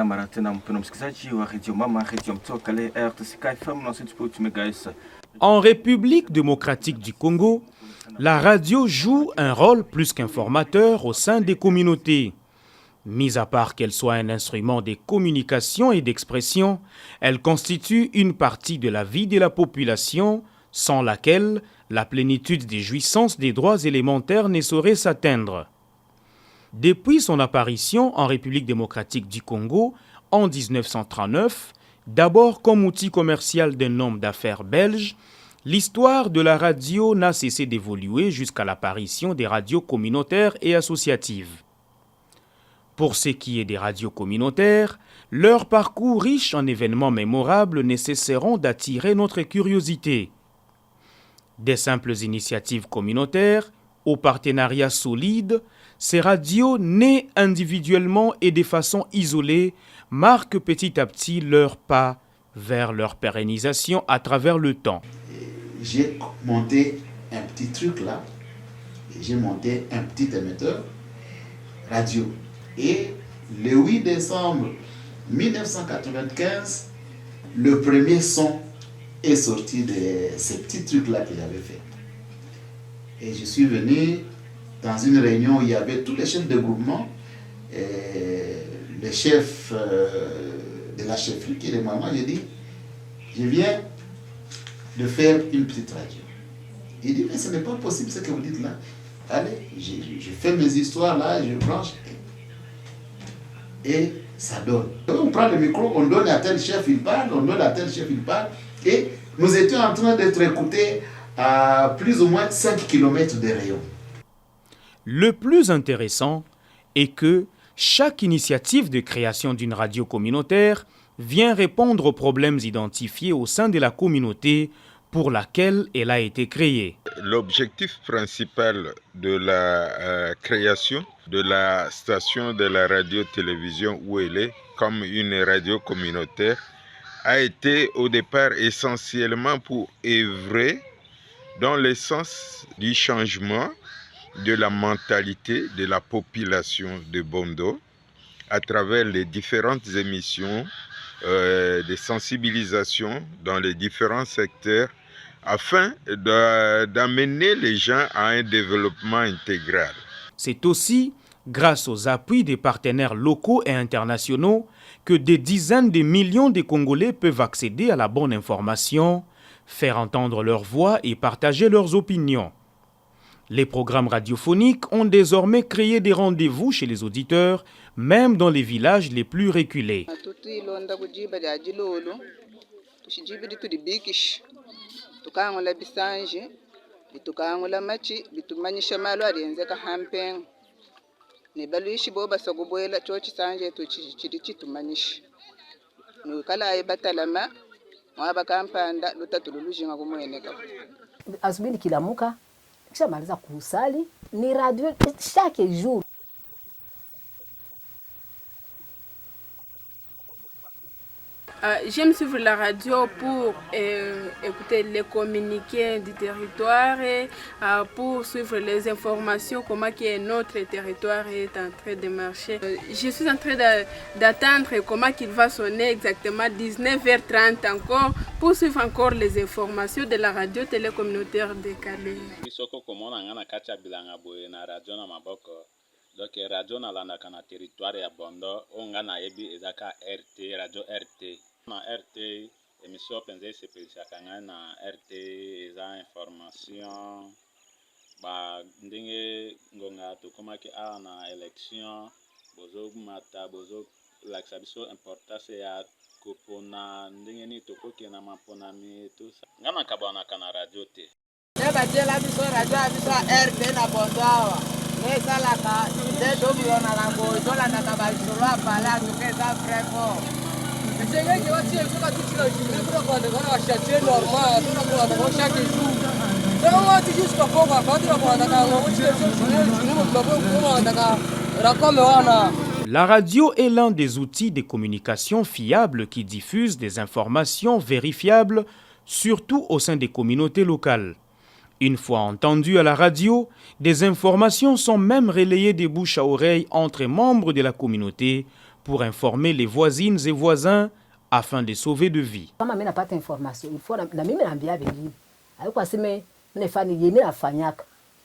tena mara tena mpendwa msikilizaji wa Radio Mama, Radio Mtokale, RTCK FM 97.8 MHz. En République démocratique du Congo, la radio joue un rôle plus qu'informateur au sein des communautés. Mis à part qu'elle soit un instrument de communication et d'expression, elle constitue une partie de la vie de la population sans laquelle la plénitude des jouissances des droits élémentaires ne saurait s'atteindre. Depuis son apparition en République démocratique du Congo en 1939, d'abord comme outil commercial d'un homme d'affaires belge, l'histoire de la radio n'a cessé d'évoluer jusqu'à l'apparition des radios communautaires et associatives. Pour ce qui est des radios communautaires, leur parcours riche en événements mémorables ne cesseront d'attirer notre curiosité. Des simples initiatives communautaires aux partenariats solides, ces radios nées individuellement et de façon isolée marquent petit à petit leur pas vers leur pérennisation à travers le temps. J'ai monté un petit truc là, et j'ai monté un petit émetteur radio. Et le 8 décembre 1995, le premier son est sorti de ce petit truc là que j'avais fait. Et je suis venu dans une réunion où il y avait tous les chefs de groupement, le chef de la chefferie qui est de maman. J'ai dit, je viens de faire une petite radio. Il dit, mais ce n'est pas possible ce que vous dites là. Allez, je fais mes histoires là, je branche. Et ça donne. On prend le micro, on donne à tel chef, il parle, on donne à tel chef, il parle. Et nous étions en train d'être écoutés à plus ou moins 5 km de rayon. Le plus intéressant est que chaque initiative de création d'une radio communautaire vient répondre aux problèmes identifiés au sein de la communauté pour laquelle elle a été créée. L'objectif principal de la création de la station de la radio-télévision où elle est, comme une radio communautaire, a été au départ essentiellement pour œuvrer dans le sens du changement de la mentalité de la population de Bondo à travers les différentes émissions de sensibilisation dans les différents secteurs afin d'amener les gens à un développement intégral. C'est aussi grâce aux appuis des partenaires locaux et internationaux que des dizaines de millions de Congolais peuvent accéder à la bonne information, faire entendre leur voix et partager leurs opinions. Les programmes radiophoniques ont désormais créé des rendez-vous chez les auditeurs, même dans les villages les plus reculés. Asubuhi nikilamuka kisha maliza kusali ni radio chaque jour. J'aime suivre la radio pour écouter les communiqués du territoire et pour suivre les informations, comment que notre territoire est en train de marcher. Je suis en train d'attendre comment qu'il va sonner exactement 19h30 encore pour suivre encore les informations de la radio télécommunautaire de Calais. Donc radio na landa kana territoire ya Bondo onga na yebi ezaka RT radio RT na RT émission penze sepelisa kanga na RT eza information ba ndenge ngonga to koma ki a na élection bozo mata bozo laksa biso importance ya kopona ndenge ni to koke na mapona mi to ngana kabana kana radio te eba tela biso radio biso RT na Bondo awa. La radio est l'un des outils de communication fiables qui diffuse des informations vérifiables, surtout au sein des communautés locales. Une fois entendues à la radio, des informations sont même relayées de bouche à oreille entre membres de la communauté pour informer les voisines et voisins afin de sauver de vies. Kama mimi napata information, il faut na mimi naambia wengine. Haiko aseme mimi nafanya yeye mimi nafanyaka.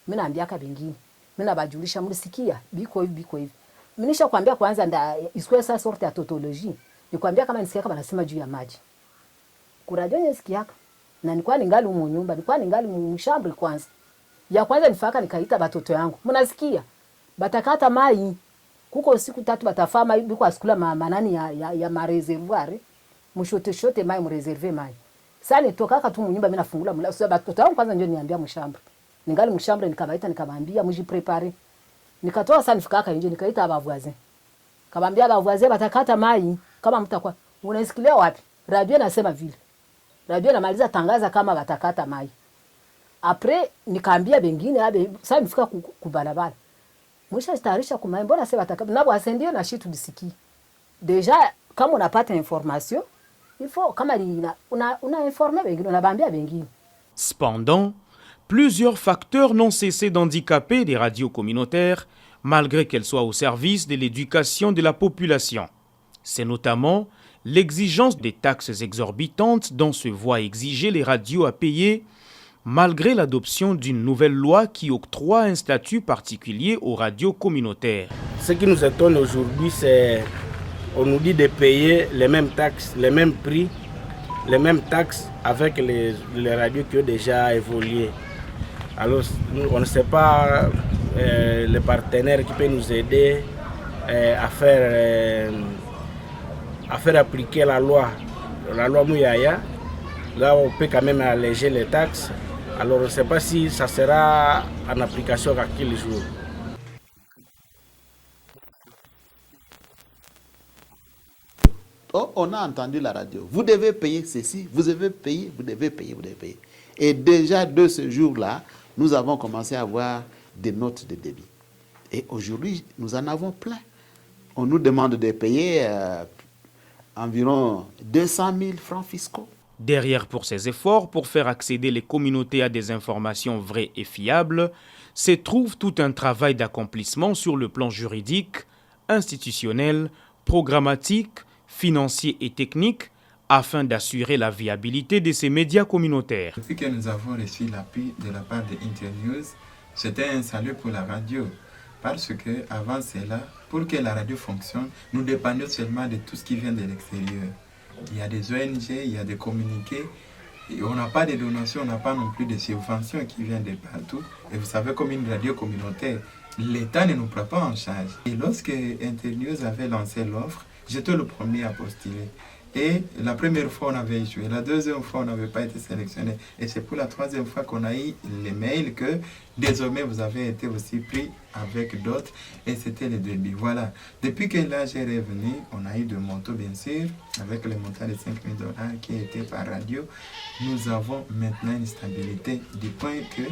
Mimi naambia ka wengine. Mimi nabajulisha mlisikia biko hivi. Mimi nishakwambia kwanza nda isikwe sa sorte ya tautologie. Nikwambia kama nisikia kama nasema juu ya maji. Kuradio nisikiaka. Na nilikuwa ningali mu nyumba, nilikuwa ningali mshambre kwanza. Ya kwanza nifaka nikaita batoto yangu. Mnasikia? Batakata mai. Kuko siku 3 batafama biko asikula manani ya mareservoir. Mshote mai mreserve mai. Sasa nitokaka tu munyumba mimi nafungula mlango. Sasa batoto wangu kwanza ndio niambia mshambre. Ningali mshambre nikabaita nikamwambia mjiprepare. Nikatoa sana nifikaka nje nikaita abavoisin. Kabambia abavoisin batakata mai kama mtakuwa unasikilia wapi? Radio nasema vile. Radio namaliza tangaza kama batakata mai. Après nikaambia bengine abe sasa nifika kubalabala. Mwisha starisha kumai mbona sasa batakata nabo asendio na shitu bisiki. Déjà kama unapata information, il faut kama una informer bengine unabambia bengine. Cependant, plusieurs facteurs n'ont cessé d'handicaper les radios communautaires malgré qu'elles soient au service de l'éducation de la population. C'est notamment l'exigence des taxes exorbitantes dont se voient exiger les radios à payer malgré l'adoption d'une nouvelle loi qui octroie un statut particulier aux radios communautaires. Ce qui nous étonne aujourd'hui, c'est qu'on nous dit de payer les mêmes taxes, les mêmes prix, les mêmes taxes avec les radios qui ont déjà évolué. Alors, on ne sait pas le partenaire qui peut nous aider à faire appliquer la loi Mouyaya. Là, on peut quand même alléger les taxes. Alors, on ne sait pas si ça sera en application à quel jour. Oh, on a entendu la radio. Vous devez payer ceci, vous devez payer, vous devez payer, vous devez payer. Et déjà de ce jour-là, nous avons commencé à avoir des notes de débit. Et aujourd'hui, nous en avons plein. On nous demande de payer environ 200 000 francs fiscaux. Derrière pour ces efforts pour faire accéder les communautés à des informations vraies et fiables, se trouve tout un travail d'accomplissement sur le plan juridique, institutionnel, programmatique, financier et technique, afin d'assurer la viabilité de ces médias communautaires. Depuis que nous avons reçu l'appui de la part de Internews, c'était un salut pour la radio. Parce que avant cela, pour que la radio fonctionne, nous dépendions seulement de tout ce qui vient de l'extérieur. Il y a des ONG, il y a des communiqués. Et on n'a pas de donations, on n'a pas non plus de subventions qui viennent de partout. Et vous savez, comme une radio communautaire, l'État ne nous prend pas en charge. Et lorsque Internews avait lancé l'offre, j'étais le premier à postuler. Et la première fois, on avait échoué. La deuxième fois, on n'avait pas été sélectionné. Et c'est pour la troisième fois qu'on a eu les mails que désormais, vous avez été aussi pris avec d'autres. Et c'était le début. Voilà. Depuis que l'âge est revenu, on a eu de motos, bien sûr, avec le montant de 5 000 $ qui était par radio. Nous avons maintenant une stabilité du point que,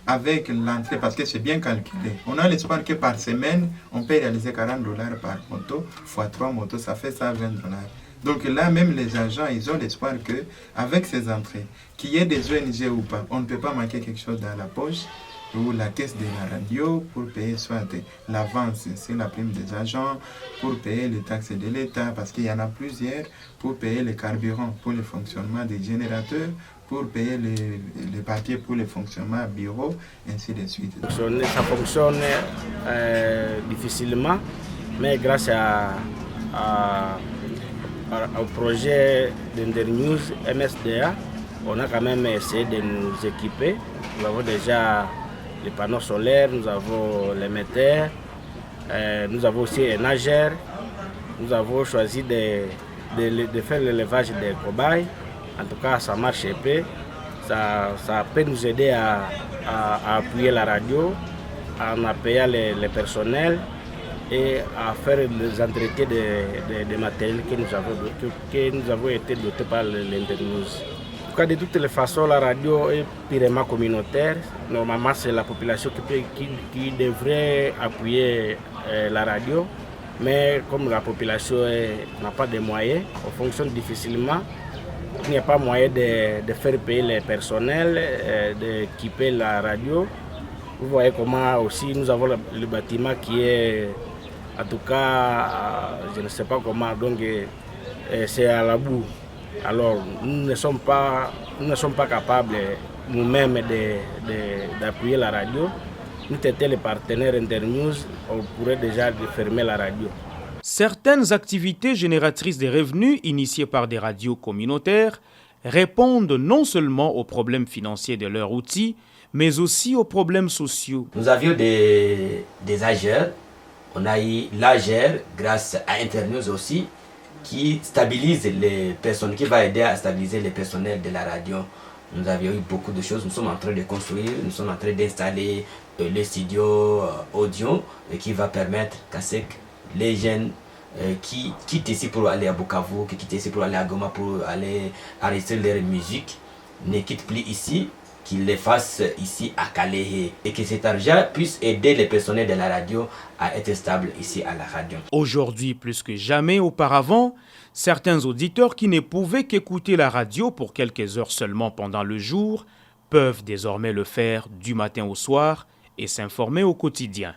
avec l'entrée, parce que c'est bien calculé, on a l'espoir que par semaine, on peut réaliser 40 $ par moto, fois 3 motos, ça fait ça 20 $. Donc là, même les agents, ils ont l'espoir qu'avec ces entrées, qu'il y ait des ONG ou pas, on ne peut pas manquer quelque chose dans la poche ou la caisse de la radio pour payer soit l'avance sur la prime des agents, pour payer les taxes de l'État, parce qu'il y en a plusieurs, pour payer les carburants pour le fonctionnement des générateurs, pour payer les papiers pour le fonctionnement bureau, ainsi de suite. Ça fonctionne difficilement, mais grâce au projet d'Internews MSDA, on a quand même essayé de nous équiper. Nous avons déjà les panneaux solaires, nous avons l'émetteur, nous avons aussi un nageur. Nous avons choisi de faire l'élevage des cobayes. En tout cas, ça marche un peu. Ça peut nous aider à appuyer la radio, en appuyant les personnels et à faire les entretiens des matériels que nous avons été dotés par l'Internews. En tout cas, de toutes les façons, la radio est purement communautaire. Normalement, c'est la population qui devrait appuyer la radio. Mais comme la population n'a pas de moyens, on fonctionne difficilement. Il n'y a pas moyen de faire payer les personnels, d'équiper la radio. Vous voyez comment aussi nous avons le bâtiment qui est En tout cas, je ne sais pas comment, donc c'est à la boue. Alors, nous ne sommes pas capables nous-mêmes d'appuyer la radio. Nous étions les partenaires Internews, on pourrait déjà fermer la radio. Certaines activités génératrices de revenus initiées par des radios communautaires répondent non seulement aux problèmes financiers de leurs outils, mais aussi aux problèmes sociaux. Nous avions des agents, on a eu l'AGER grâce à Internews aussi, qui stabilise les personnes, qui va aider à stabiliser les personnels de la radio. Nous avions eu beaucoup de choses, nous sommes en train de construire, nous sommes en train d'installer le studio audio qui va permettre qu'à les jeunes qui quittent ici pour aller à Bukavu, qui quittent ici pour aller à Goma pour aller enregistrer leur musique, ne quittent plus ici, qu'ils les fassent ici à Calais et que cet argent puisse aider les personnels de la radio à être stables ici à la radio. Aujourd'hui, plus que jamais auparavant, certains auditeurs qui ne pouvaient qu'écouter la radio pour quelques heures seulement pendant le jour peuvent désormais le faire du matin au soir et s'informer au quotidien.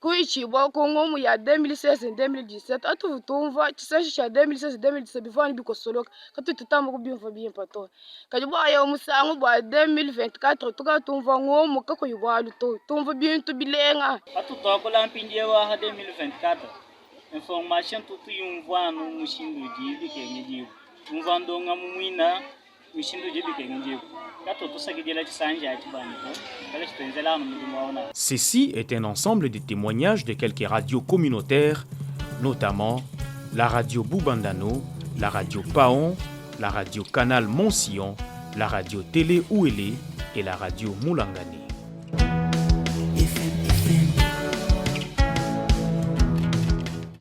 Kuichi bo Kongo mu ya 2016 2017 atu tumva chisashi cha 2016 2017 bivani biko solo katu tutamu kubimva bien pato kajibo ayo musangu bo 2024 tuka tumva ngomu kako yibwalu to tumva bintu bilenga atu tokola mpinje wa 2024 information tutu yumva no mushindu jibi kenyeji tumva ndonga mumwina mushindu jibi kenyeji. Ceci est un ensemble de témoignages de quelques radios communautaires, notamment la radio Boubandano, la radio Paon, la radio Canal Monsillon, la radio Télé Ouélé et la radio Moulangani.